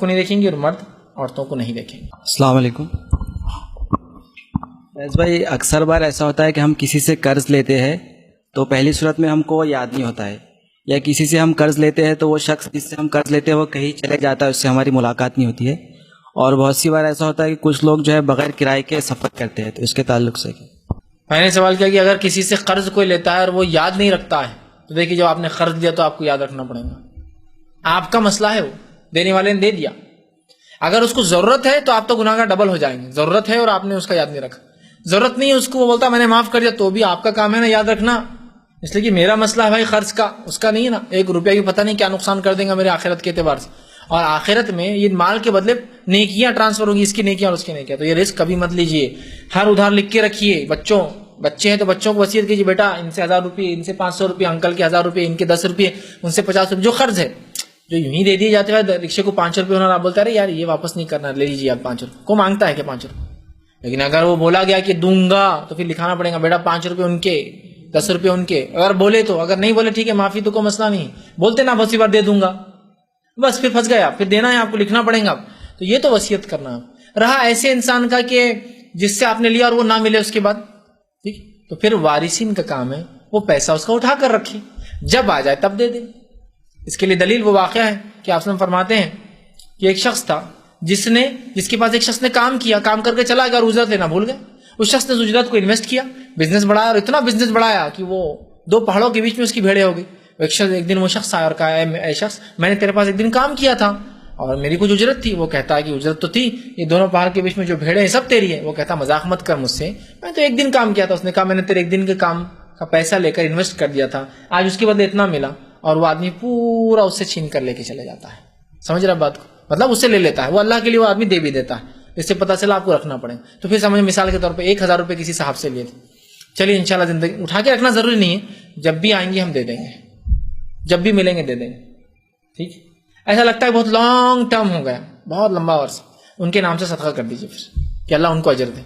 کو نہیں دیکھیں گے اور مرد عورتوں کو نہیں دیکھیں گے. السلام علیکم. فیض بھائی، اکثر بار ایسا ہوتا ہے کہ ہم کسی سے قرض لیتے ہیں تو پہلی صورت میں ہم کو یاد نہیں ہوتا ہے، یا کسی سے ہم قرض لیتے ہیں تو وہ شخص جس سے ہم قرض لیتے ہیں وہ کہیں چلے جاتا ہے، اس سے ہماری ملاقات نہیں ہوتی ہے. اور بہت سی بار ایسا ہوتا ہے کہ کچھ لوگ جو ہے بغیر کرائے کے سفر کرتے ہیں، تو اس کے تعلق سے میں نے سوال کیا کہ اگر کسی سے قرض کوئی لیتا ہے اور وہ یاد نہیں رکھتا ہے تو دیکھیے جب آپ نے قرض دیا تو آپ کو یاد رکھنا پڑے گا. آپ کا مسئلہ ہے، وہ دینے والے نے دے دیا. اگر اس کو ضرورت ہے تو آپ تو گناہ گار ڈبل ہو جائیں گے. ضرورت ہے اور آپ نے اس کا یاد نہیں رکھا. ضرورت نہیں ہے اس کو، وہ بولتا میں نے معاف کر دیا، تو بھی آپ کا کام ہے نا یاد رکھنا. اس لیے کہ میرا مسئلہ ہے بھائی قرض کا، اس کا نہیں ہے نا. 1 روپیہ بھی پتہ نہیں کیا نقصان کر دیں گا میرے آخرت کے اعتبار سے. اور آخرت میں یہ مال کے بدلے نیکیاں ٹرانسفر ہوں گی، اس کی نیکیاں اور اس کی نیکیاں. تو یہ رزق کبھی مت لیجیے. ہر ادھار لکھ کے رکھیے. بچے ہیں تو بچوں کو وصیت کیجیے، بیٹا ان سے 1000 روپئے، ان سے 500 روپئے، انکل کے 1000 روپئے، ان کے 10 روپئے، ان سے 50 روپئے. جو قرض ہے جو یوں ہی دے دیے جاتے ہیں. رکشے کو 5 روپئے ہونا، آپ بولتا ہے یار یہ واپس نہیں کرنا، لے لیجیے آپ 5 روپئے. کو مانگتا ہے کہ 5 روپئے؟ لیکن اگر وہ بولا گیا کہ دوں گا تو پھر لکھانا پڑے گا بیٹا 5 روپئے ان کے، 10 روپئے ان کے. اگر بولے تو، اگر نہیں بولے ٹھیک ہے معافی تو کوئی مسئلہ نہیں. بولتے نا بہت سی بار دے دوں گا، بس پھر پھنس گیا، پھر دینا ہے آپ کو، لکھنا پڑے گا. تو یہ تو وصیت کرنا. رہا ایسے انسان کا کہ جس سے آپ نے لیا اور وہ نہ ملے اس کے بعد، ٹھیک، تو پھر وارثین کا کام ہے وہ پیسہ اس کا اٹھا کر رکھے، جب آ جائے تب دے دیں. اس کے لیے دلیل وہ واقعہ ہے کہ آپ سے فرماتے ہیں کہ ایک شخص تھا جس کے پاس ایک شخص نے کام کیا، کام کر کے چلا گیا اور اجرت لینا بھول گئے. اس شخص نے اجرت کو انویسٹ کیا، بزنس بڑھایا، اور اتنا بزنس بڑھایا کہ وہ 2 پہاڑوں کے بیچ میں اس کی بھیڑیں ہو گئی. ایک دن وہ شخص آیا اور کہا اے شخص، میں نے تیرے پاس ایک دن کام کیا تھا اور میری کچھ اجرت تھی. وہ کہتا ہے کہ اجرت تو تھی، یہ دونوں پہاڑ کے بیچ میں جو بھیڑیں ہیں سب تیری ہے. وہ کہتا مذاق مت کر مجھ سے، میں تو ایک دن کام کیا تھا. اس نے کہا میں نے تیرے ایک دن کے کام کا پیسہ لے کر انویسٹ کر دیا تھا، آج اس کے بدلے اتنا ملا. اور وہ آدمی پورا اس سے چھین کر لے کے چلے جاتا ہے. سمجھ رہا بات کو؟ مطلب اس سے لے لیتا ہے، وہ اللہ کے لیے وہ آدمی دے بھی دیتا ہے. اس سے پتہ چلا آپ کو رکھنا پڑے. تو پھر سمجھ، مثال کے طور پہ 1000 روپئے کسی صاحب سے لیے تھے. چلیے انشاءاللہ زندگی اٹھا کے رکھنا ضروری نہیں ہے، جب بھی آئیں گے ہم دے دیں گے، جب بھی ملیں گے دے دیں گے. ٹھیک، ایسا لگتا ہے بہت لانگ ٹرم ہو گیا، بہت لمبا عرصہ، ان کے نام سے صدقہ کر دیجیے پھر کہ اللہ ان کو اجر دے.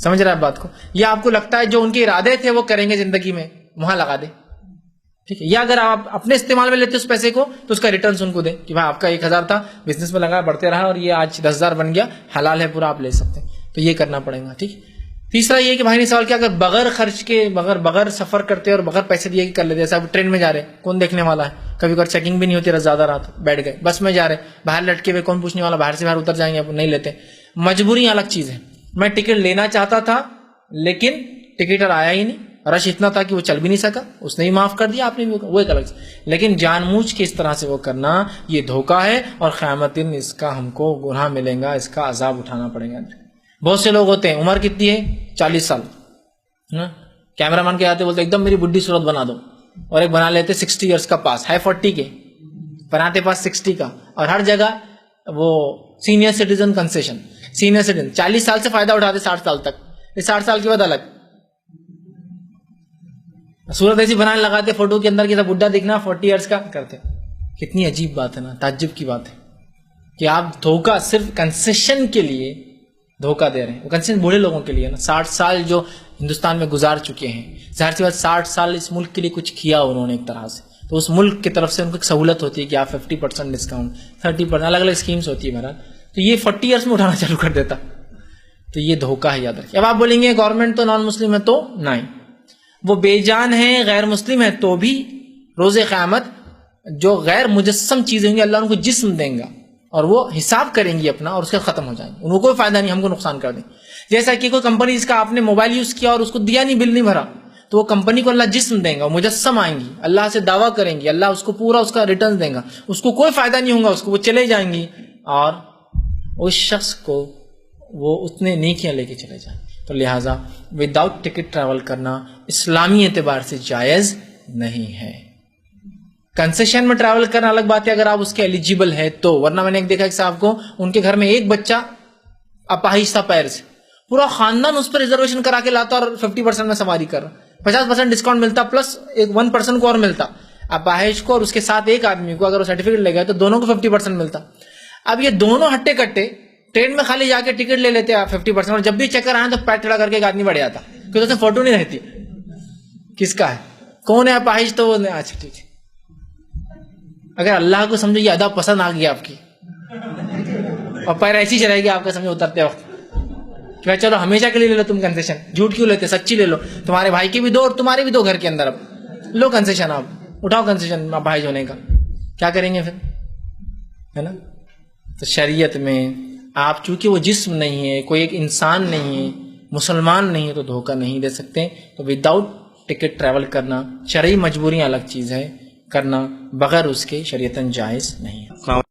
سمجھ رہا ہے بات کو؟ یا آپ کو لگتا ہے جو ان کے ارادے تھے وہ کریں گے زندگی میں، وہاں لگا دے. ٹھیک ہے. یا اگر آپ اپنے استعمال میں لیتے اس پیسے کو تو اس کا ریٹرنز ان کو دیں کہ بھائی آپ کا 1000 تھا، بزنس میں لگا، بڑھتے رہا اور یہ آج 10,000 بن گیا، حلال ہے پورا، آپ لے سکتے ہیں. تو یہ کرنا پڑے گا. ٹھیک. تیسرا یہ کہ بھائی نے سوال کیا، اگر بغیر خرچ کے بغیر سفر کرتے اور بغیر پیسے دیے کر لیتے، جیسا ٹرین میں جا رہے کون دیکھنے والا ہے، کبھی کبھی چیکنگ بھی نہیں ہوتی، زیادہ رات بیٹھ گئے، بس میں جا رہے باہر لٹکے ہوئے کون پوچھنے والا، باہر سے باہر اتر جائیں گے، نہیں لیتے. مجبوری الگ چیز ہے. میں ٹکٹ لینا چاہتا تھا لیکن ٹکٹر آیا ہی نہیں، رش اتنا تھا کہ وہ چل بھی نہیں سکا، اس نے ہی معاف کر دیا، آپ نے بھی، وہ ایک الگ چیز. لیکن جان بوجھ کے اس طرح سے وہ کرنا یہ دھوکہ ہے، اور قیامت دن اس کا ہم کو گناہ ملے گا، اس کا عذاب اٹھانا پڑے گا. بہت سے لوگ ہوتے ہیں عمر کتنی ہے 40 سال، کیمرہ مین کے آتے بولتے ایک دم میری بڈھی صورت بنا دو، اور ایک بنا لیتے 60 ایئرس کا پاس ہے، 40 کے بناتے پاس 60 کا، اور ہر جگہ وہ senior citizen concession, senior citizen 40 سال سے فائدہ اٹھاتے 60 سال تک، 60 سال کے بعد الگ صورت ایسی بنانے لگاتے فوٹو کے اندر کہ بڈھا دکھنا 40 ایئرس کا کرتے. کتنی عجیب بات ہے نا، تعجب کی بات ہے کہ آپ دھوکہ صرف کنسیشن کے لیے دھوکہ دے رہے ہیں. وہ کنسیشن بوڑھے لوگوں کے لیے نا، 60 سال جو ہندوستان میں گزار چکے ہیں، ظاہر سی بات 60 سال اس ملک کے لیے کچھ کیا انہوں نے ایک طرح سے، تو اس ملک کی طرف سے ان کو ایک سہولت ہوتی ہے کہ آپ 50% ڈسکاؤنٹ، 30%، الگ الگ اسکیمز ہوتی ہے. بہرحال تو یہ 40 ایئرس میں اٹھانا چالو کر دیتا، تو یہ دھوکہ ہے، یاد رکھیے. اب آپ بولیں گے گورنمنٹ تو نان مسلم ہے، تو نہیں، وہ بے جان ہے، غیر مسلم ہے، تو بھی روز قیامت جو غیر مجسم چیزیں ہوں گی اللہ ان کو جسم دیں گا اور وہ حساب کریں گی اپنا، اور اس کے ختم ہو جائیں گے، ان کو کوئی فائدہ نہیں، ہم کو نقصان کر دیں. جیسا کہ کوئی کمپنی جس کا آپ نے موبائل یوز کیا اور اس کو دیا نہیں، بل نہیں بھرا، تو وہ کمپنی کو اللہ جسم دیں گا، مجسم آئیں گی، اللہ سے دعویٰ کریں گی، اللہ اس کو پورا اس کا ریٹرن دیں گا، اس کو کوئی فائدہ نہیں ہوگا، اس کو وہ چلے جائیں گی، اور اس شخص کو وہ اتنے نیکیاں لے کے چلے جائیں. تو لہٰذا وداؤٹ ٹکٹ ٹریول کرنا اسلامی اعتبار سے جائز نہیں ہے. کنسیشن میں ٹریول کرنا الگ بات ہے اگر آپ اس کے ایلیجیبل ہے تو، ورنہ میں نے ایک دیکھا ایک صاحب کو، ان کے گھر میں ایک بچہ اپاہج تھا پیر سے، پورا خاندان اس پر ریزرویشن کرا کے لاتا اور 50% میں سواری کر رہا، 50% ڈسکاؤنٹ ملتا پلس ایک 1% کو اور ملتا اپاہج کو، اور اس کے ساتھ ایک آدمی کو اگر وہ سرٹیفکیٹ لے گئے تو دونوں کو 50% ملتا. اب یہ دونوں ہٹے کٹے ٹرین میں خالی جا کے ٹکٹ لے لیتے 50%، اور جب بھی چکر آئے تو پیر ٹھڑا کر کے ایک آدمی بڑھ جاتا کیونکہ اس میں فوٹو نہیں رہتی کس کا ہے کون ہے اپاہج، تو وہ اچھا ٹھیک ہے. اگر اللہ کو سمجھو یہ ادا پسند آ گیا آپ کی اور پیر ایسی چلائے گی آپ کا سمجھ اترتے وقت کہ بھائی چلو ہمیشہ کے لیے لے لو تم کنسیشن, جھوٹ کیوں لیتے, سچی لے لو. تمہارے بھائی کے بھی دو اور تمہارے بھی دو گھر کے اندر, اب لو کنسیشن, آپ اٹھاؤ کنسیشن بھائی ہونے کا. کیا کریں گے پھر, ہے نا. تو شریعت میں آپ چونکہ وہ جسم نہیں ہے, کوئی ایک انسان نہیں ہے, مسلمان نہیں ہے, تو دھوکہ نہیں دے سکتے. تو وداؤٹ ٹکٹ ٹریول کرنا, شرعی مجبوریاں الگ چیز ہے, کرنا بغیر اس کے شریعتاً جائز نہیں ہے.